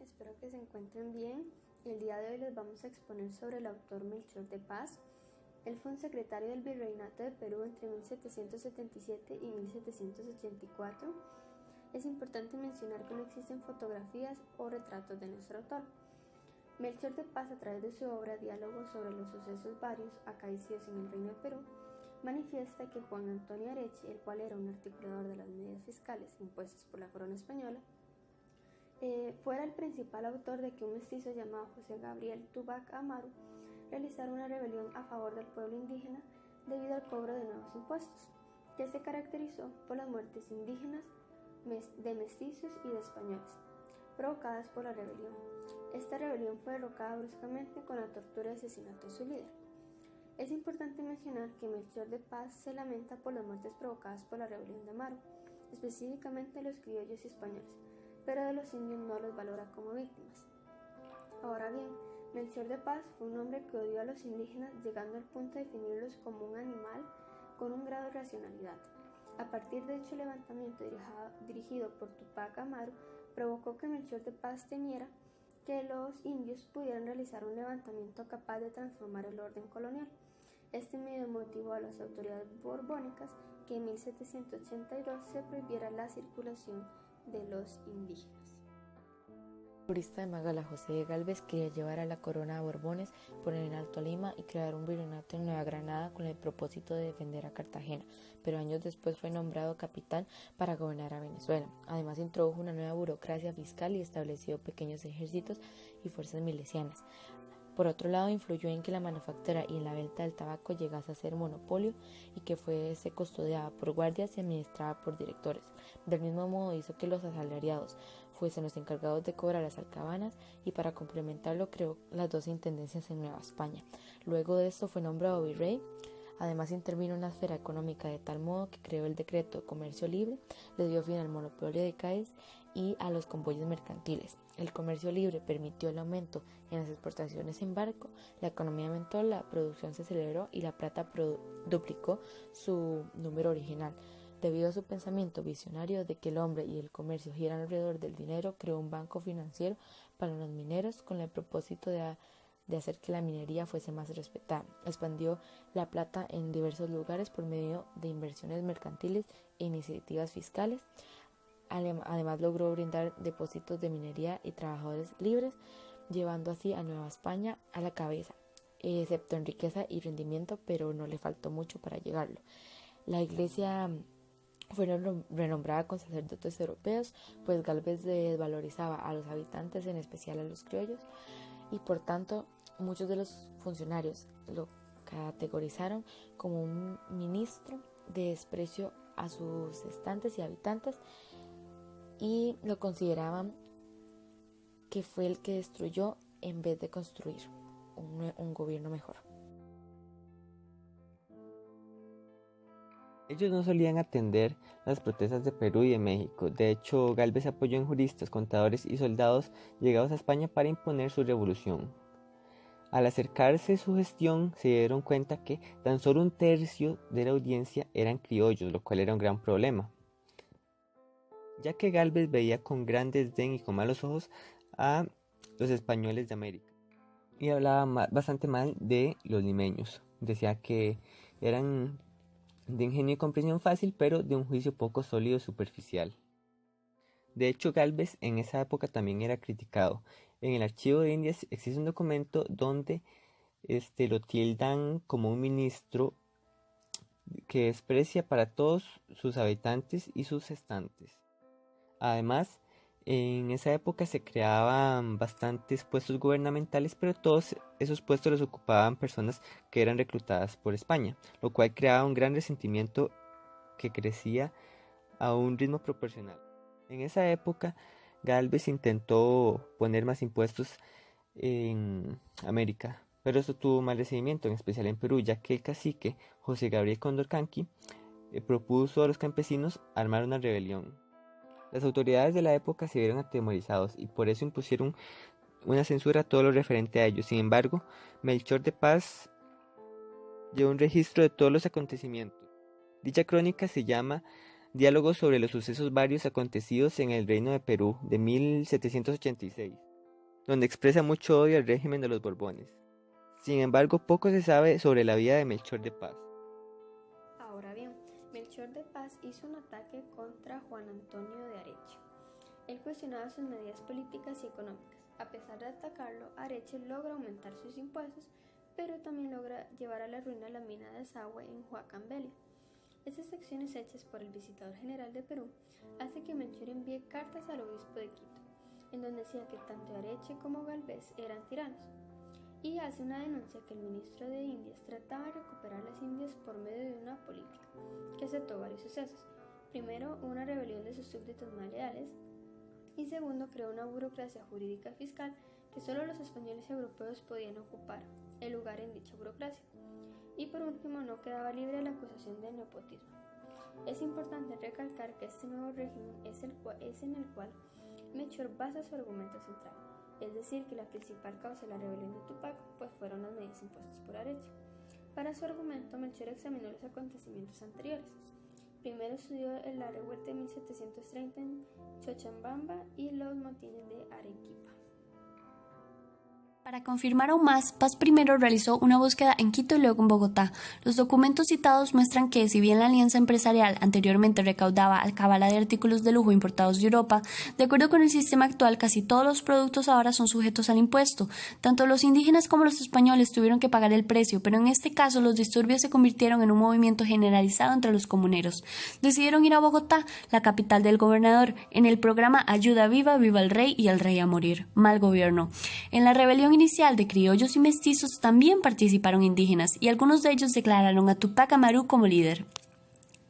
espero que se encuentren bien. El día de hoy les vamos a exponer sobre el autor Melchor de Paz. Él fue un secretario del Virreinato de Perú entre 1777 y 1784. Es importante mencionar que no existen fotografías o retratos de nuestro autor. Melchor de Paz, a través de su obra Diálogos sobre los sucesos varios acaecidos en el Reino de Perú, manifiesta que Juan Antonio Areche, el cual era un articulador de las medidas fiscales impuestas por la corona española, fuera el principal autor de que un mestizo llamado José Gabriel Tubac Amaru realizara una rebelión a favor del pueblo indígena debido al cobro de nuevos impuestos, que se caracterizó por las muertes indígenas de mestizos y de españoles, provocadas por la rebelión. Esta rebelión fue derrocada bruscamente con la tortura y asesinato de su líder. Es importante mencionar que Melchor de Paz se lamenta por las muertes provocadas por la rebelión de Amaru, específicamente de los criollos y españoles, pero de los indios no los valora como víctimas. Ahora bien, Melchor de Paz fue un hombre que odió a los indígenas, llegando al punto de definirlos como un animal con un grado de racionalidad. A partir de dicho levantamiento dirigido por Tupac Amaru, provocó que Melchor de Paz temiera que los indios pudieran realizar un levantamiento capaz de transformar el orden colonial. Este miedo motivó a las autoridades borbónicas que en 1782 se prohibiera la circulación de los indígenas. El jurista de Mágala, José de Gálvez, quería llevar a la corona a Borbones, poner en alto a Lima y crear un virreinato en Nueva Granada con el propósito de defender a Cartagena, pero años después fue nombrado capitán para gobernar a Venezuela. Además introdujo una nueva burocracia fiscal y estableció pequeños ejércitos y fuerzas milicianas. Por otro lado, influyó en que la manufactura y en la venta del tabaco llegase a ser monopolio y que fuese custodiada por guardias y administrada por directores. Del mismo modo hizo que los asalariados fuesen los encargados de cobrar las alcabanas y para complementarlo creó las dos intendencias en Nueva España. Luego de esto fue nombrado virrey. Además intervino en la esfera económica de tal modo que creó el decreto de comercio libre, le dio fin al monopolio de Cádiz y a los convoyes mercantiles. El comercio libre permitió el aumento en las exportaciones en barco, la economía aumentó, la producción se aceleró y la plata duplicó su número original. Debido a su pensamiento visionario de que el hombre y el comercio giran alrededor del dinero, creó un banco financiero para los mineros con el propósito de hacer que la minería fuese más respetada. Expandió la plata en diversos lugares por medio de inversiones mercantiles e iniciativas fiscales. Además logró brindar depósitos de minería y trabajadores libres, llevando así a Nueva España a la cabeza, excepto en riqueza y rendimiento, pero no le faltó mucho para llegarlo. La iglesia fue renombrada con sacerdotes europeos, pues Gálvez desvalorizaba a los habitantes, en especial a los criollos, y por tanto muchos de los funcionarios lo categorizaron como un ministro de desprecio a sus estantes y habitantes y lo consideraban que fue el que destruyó en vez de construir un gobierno mejor. Ellos no solían atender las protestas de Perú y de México. De hecho, Gálvez apoyó en juristas, contadores y soldados llegados a España para imponer su revolución. Al acercarse su gestión, se dieron cuenta que tan solo un tercio de la audiencia eran criollos, lo cual era un gran problema, ya que Gálvez veía con gran desdén y con malos ojos a los españoles de América y hablaba bastante mal de los limeños. Decía que eran de ingenio y comprensión fácil, pero de un juicio poco sólido y superficial. De hecho, Gálvez en esa época también era criticado. En el Archivo de Indias existe un documento donde lo tildan como un ministro que desprecia para todos sus habitantes y sus estantes. Además, en esa época se creaban bastantes puestos gubernamentales, pero todos esos puestos los ocupaban personas que eran reclutadas por España, lo cual creaba un gran resentimiento que crecía a un ritmo proporcional. En esa época, Gálvez intentó poner más impuestos en América, pero eso tuvo mal recibimiento, en especial en Perú, ya que el cacique José Gabriel Condorcanqui propuso a los campesinos armar una rebelión. Las autoridades de la época se vieron atemorizados y por eso impusieron una censura a todo lo referente a ellos. Sin embargo, Melchor de Paz llevó un registro de todos los acontecimientos. Dicha crónica se llama Diálogos sobre los sucesos varios acontecidos en el Reino de Perú, de 1786. donde expresa mucho odio al régimen de los Borbones. Sin embargo, poco se sabe sobre la vida de Melchor de Paz. Ahora bien, Melchor de Paz hizo un ataque contra Juan Antonio de Areche. Él cuestionaba sus medidas políticas y económicas. A pesar de atacarlo, Areche logra aumentar sus impuestos, pero también logra llevar a la ruina la mina de desagüe en Huancavelica. Estas acciones hechas por el visitador general de Perú hace que Melchor envíe cartas al obispo de Quito, en donde decía que tanto Areche como Galvez eran tiranos, y hace una denuncia que el ministro de Indias trataba de recuperar las Indias por medio de una política, que aceptó varios sucesos. Primero, una rebelión de sus súbditos más leales, y segundo, creó una burocracia jurídica fiscal que solo los españoles y europeos podían ocupar el lugar en dicha burocracia. Y por último, no quedaba libre de la acusación de nepotismo. Es importante recalcar que este nuevo régimen es en el cual Melchor basa su argumento central, es decir, que la principal causa de la rebelión de Tupac pues fueron las medidas impuestas por Areche. Para su argumento, Melchor examinó los acontecimientos anteriores. Primero estudió la revuelta de 1730 en Cochabamba y los motines de Arequipa. Para confirmar aún más, Paz primero realizó una búsqueda en Quito y luego en Bogotá. Los documentos citados muestran que, si bien la alianza empresarial anteriormente recaudaba alcabala de artículos de lujo importados de Europa, de acuerdo con el sistema actual, casi todos los productos ahora son sujetos al impuesto. Tanto los indígenas como los españoles tuvieron que pagar el precio, pero en este caso los disturbios se convirtieron en un movimiento generalizado entre los comuneros. Decidieron ir a Bogotá, la capital del gobernador, en el programa Ayuda Viva, Viva el Rey y el Rey a Morir. Mal gobierno. En la rebelión inicial de criollos y mestizos también participaron indígenas y algunos de ellos declararon a Tupac Amaru como líder.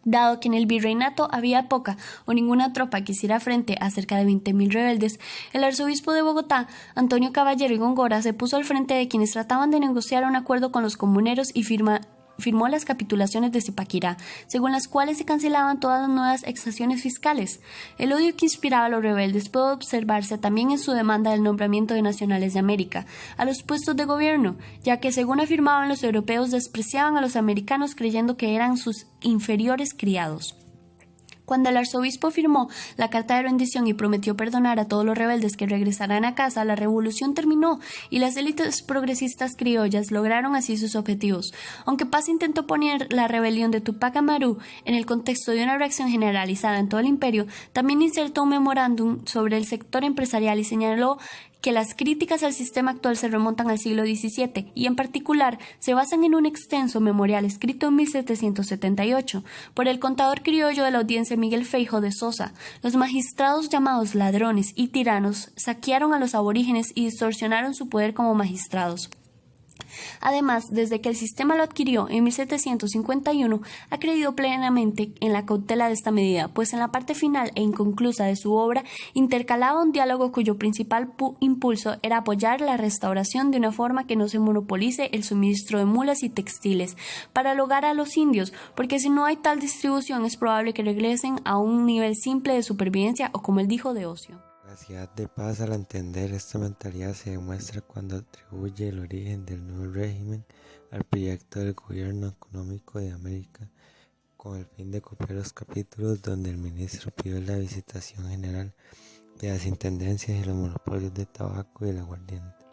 Dado que en el virreinato había poca o ninguna tropa que hiciera frente a cerca de 20.000 rebeldes, el arzobispo de Bogotá, Antonio Caballero y Góngora, se puso al frente de quienes trataban de negociar un acuerdo con los comuneros y firmó las capitulaciones de Zipaquirá, según las cuales se cancelaban todas las nuevas exacciones fiscales. El odio que inspiraba a los rebeldes puede observarse también en su demanda del nombramiento de nacionales de América a los puestos de gobierno, ya que, según afirmaban, los europeos despreciaban a los americanos creyendo que eran sus inferiores criados. Cuando el arzobispo firmó la carta de rendición y prometió perdonar a todos los rebeldes que regresaran a casa, la revolución terminó y las élites progresistas criollas lograron así sus objetivos. Aunque Paz intentó poner la rebelión de Tupac Amaru en el contexto de una reacción generalizada en todo el imperio, también insertó un memorándum sobre el sector empresarial y señaló que las críticas al sistema actual se remontan al siglo XVII y en particular se basan en un extenso memorial escrito en 1778 por el contador criollo de la audiencia Miguel Feijóo de Sosa. Los magistrados llamados ladrones y tiranos saquearon a los aborígenes y distorsionaron su poder como magistrados. Además, desde que el sistema lo adquirió en 1751, ha creído plenamente en la cautela de esta medida, pues en la parte final e inconclusa de su obra intercalaba un diálogo cuyo principal impulso era apoyar la restauración de una forma que no se monopolice el suministro de mulas y textiles para el hogar a los indios, porque si no hay tal distribución es probable que regresen a un nivel simple de supervivencia o, como él dijo, de ocio. La sagacidad de Paz, al entender esta mentalidad, se demuestra cuando atribuye el origen del nuevo régimen al proyecto del gobierno económico de América, con el fin de copiar los capítulos donde el ministro pidió la visitación general de las intendencias y los monopolios de tabaco y el aguardiente.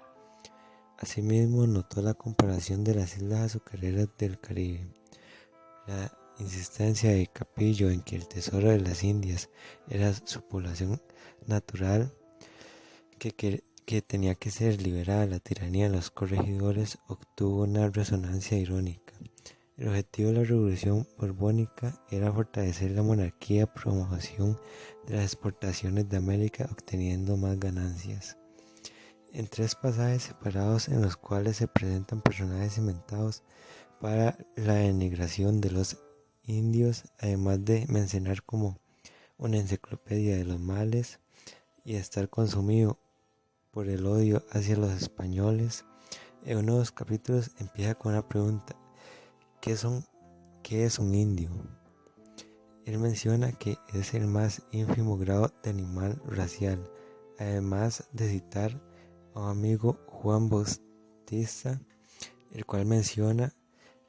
Asimismo, notó la comparación de las islas azucareras del Caribe, la insistencia de Capillo en que el tesoro de las Indias era su población natural que tenía que ser liberada de la tiranía de los corregidores, obtuvo una resonancia irónica. El objetivo de la revolución borbónica era fortalecer la monarquía, promoción de las exportaciones de América, obteniendo más ganancias. En 3 pasajes separados en los cuales se presentan personajes inventados para la denigración de los indios, además de mencionar como una enciclopedia de los males y estar consumido por el odio hacia los españoles. En uno de los capítulos empieza con una pregunta: ¿qué es un indio? Él menciona que es el más ínfimo grado de animal racial, además de citar a un amigo, Juan Bautista, el cual menciona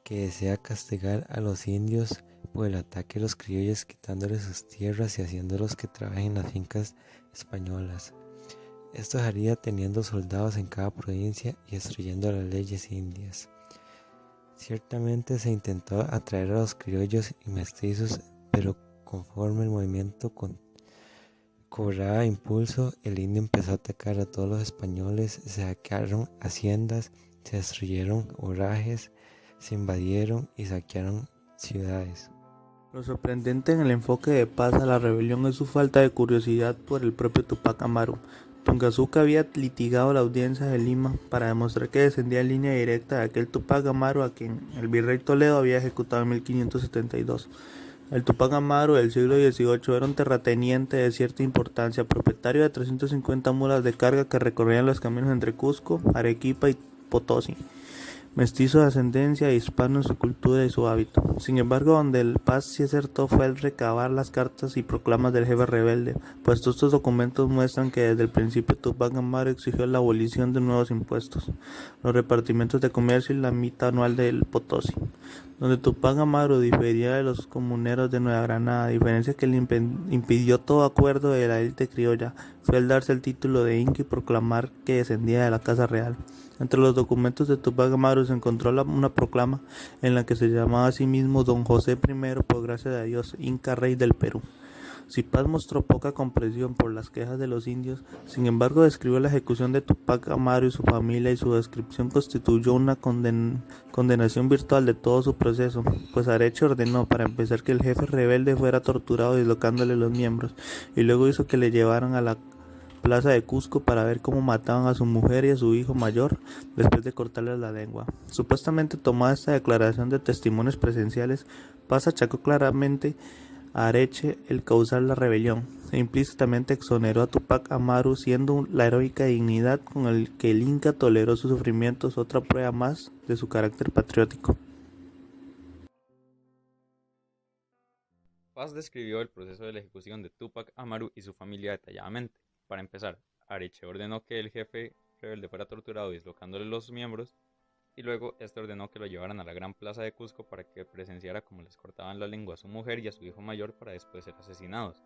que desea castigar a los indios por el ataque a los criollos, quitándoles sus tierras y haciéndolos que trabajen en las fincas españolas. Esto se haría teniendo soldados en cada provincia y destruyendo las leyes indias. Ciertamente se intentó atraer a los criollos y mestizos, pero conforme el movimiento cobraba impulso, el indio empezó a atacar a todos los españoles, se saquearon haciendas, se destruyeron obrajes, se invadieron y saquearon ciudades. Lo sorprendente en el enfoque de Paz a la rebelión es su falta de curiosidad por el propio Tupac Amaru. Tungazuca había litigado la audiencia de Lima para demostrar que descendía en línea directa de aquel Tupac Amaru a quien el virrey Toledo había ejecutado en 1572. El Tupac Amaru del siglo XVIII era un terrateniente de cierta importancia, propietario de 350 mulas de carga que recorrían los caminos entre Cusco, Arequipa y Potosí. Mestizo de ascendencia hispano en su cultura y su hábito. Sin embargo, donde el Paz sí acertó fue el recabar las cartas y proclamas del jefe rebelde, pues todos estos documentos muestran que desde el principio Tupac Amaru exigió la abolición de nuevos impuestos, los repartimientos de comercio y la mitad anual del Potosí. Donde Tupac Amaru difería de los comuneros de Nueva Granada, a diferencia que le impidió todo acuerdo de la élite criolla, fue el darse el título de inca y proclamar que descendía de la casa real. Entre los documentos de Tupac Amaru se encontró una proclama en la que se llamaba a sí mismo Don José I, por gracia de Dios, Inca Rey del Perú. Si Paz mostró poca comprensión por las quejas de los indios, sin embargo describió la ejecución de Tupac Amaru y su familia, y su descripción constituyó una condenación virtual de todo su proceso, pues Areche ordenó, para empezar, que el jefe rebelde fuera torturado dislocándole los miembros, y luego hizo que le llevaran a la plaza de Cusco para ver cómo mataban a su mujer y a su hijo mayor después de cortarles la lengua. Supuestamente tomada esta declaración de testimonios presenciales, Paz achacó claramente a Areche el causar la rebelión e implícitamente exoneró a Tupac Amaru, siendo la heroica dignidad con el que el Inca toleró sus sufrimientos otra prueba más de su carácter patriótico. Paz describió el proceso de la ejecución de Tupac Amaru y su familia detalladamente. Para empezar, Areche ordenó que el jefe rebelde fuera torturado dislocándole los miembros, y luego este ordenó que lo llevaran a la gran plaza de Cusco para que presenciara cómo les cortaban la lengua a su mujer y a su hijo mayor para después ser asesinados.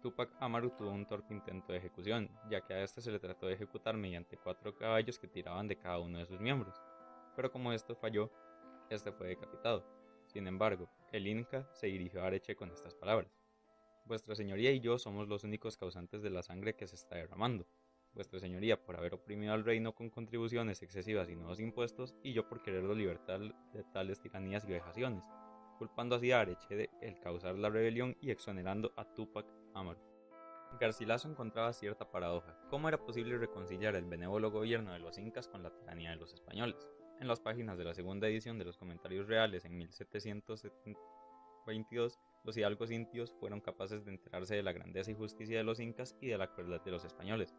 Tupac Amaru tuvo un torpe intento de ejecución, ya que a este se le trató de ejecutar mediante 4 caballos que tiraban de cada uno de sus miembros, pero como esto falló, este fue decapitado. Sin embargo, el Inca se dirigió a Areche con estas palabras: Vuestra Señoría y yo somos los únicos causantes de la sangre que se está derramando. Vuestra Señoría por haber oprimido al reino con contribuciones excesivas y nuevos impuestos, y yo por quererlo libertar de tales tiranías y vejaciones, culpando así a Areche de el causar la rebelión y exonerando a Tupac Amaru. Garcilaso encontraba cierta paradoja. ¿Cómo era posible reconciliar el benévolo gobierno de los incas con la tiranía de los españoles? En las páginas de la segunda edición de los Comentarios Reales en 1722, los hidalgos indios fueron capaces de enterarse de la grandeza y justicia de los incas y de la crueldad de los españoles.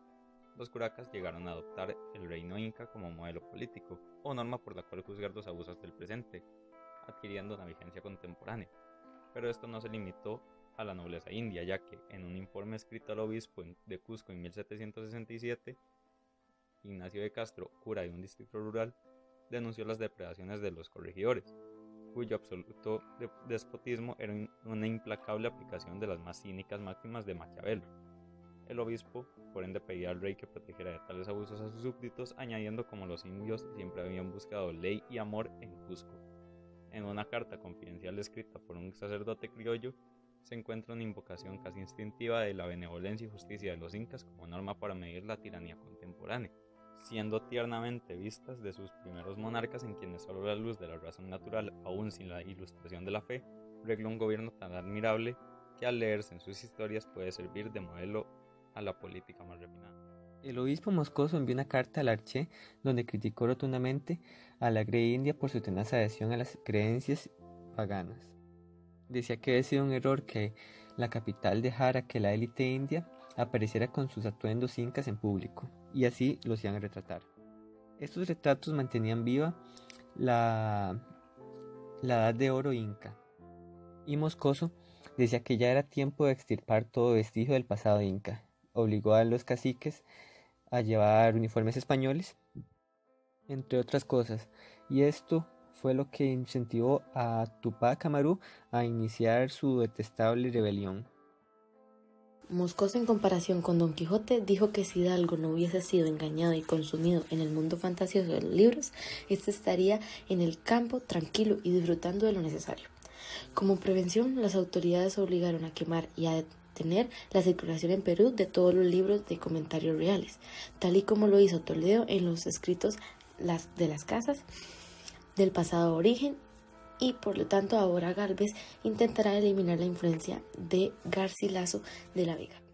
Los curacas llegaron a adoptar el reino inca como modelo político, o norma por la cual juzgar los abusos del presente, adquiriendo una vigencia contemporánea. Pero esto no se limitó a la nobleza india, ya que en un informe escrito al obispo de Cusco en 1767, Ignacio de Castro, cura de un distrito rural, denunció las depredaciones de los corregidores, cuyo absoluto despotismo era una implacable aplicación de las más cínicas máximas de Maquiavelo. El obispo, por ende, pedía al rey que protegiera de tales abusos a sus súbditos, añadiendo como los indios siempre habían buscado ley y amor en Cusco. En una carta confidencial escrita por un sacerdote criollo, se encuentra una invocación casi instintiva de la benevolencia y justicia de los incas como norma para medir la tiranía contemporánea, siendo tiernamente vistas de sus primeros monarcas, en quienes solo la luz de la razón natural, aún sin la ilustración de la fe, regló un gobierno tan admirable que al leerse en sus historias puede servir de modelo a la política más refinada. El obispo moscoso envió una carta al Arché donde criticó rotundamente a la Grey India por su tenaz adhesión a las creencias paganas. Decía que había sido un error que la capital dejara que la élite india apareciera con sus atuendos incas en público, y así los iban a retratar. Estos retratos mantenían viva la edad de oro inca, y Moscoso decía que ya era tiempo de extirpar todo vestigio del pasado inca. Obligó a los caciques a llevar uniformes españoles, entre otras cosas, y esto fue lo que incentivó a Tupac Amaru a iniciar su detestable rebelión. Moscoso, en comparación con Don Quijote, dijo que si Hidalgo no hubiese sido engañado y consumido en el mundo fantasioso de los libros, éste estaría en el campo tranquilo y disfrutando de lo necesario. Como prevención, las autoridades obligaron a quemar y a detener la circulación en Perú de todos los libros de comentarios reales, tal y como lo hizo Toledo en los escritos de las casas del pasado origen, y por lo tanto ahora Gálvez intentará eliminar la influencia de Garcilaso de la Vega.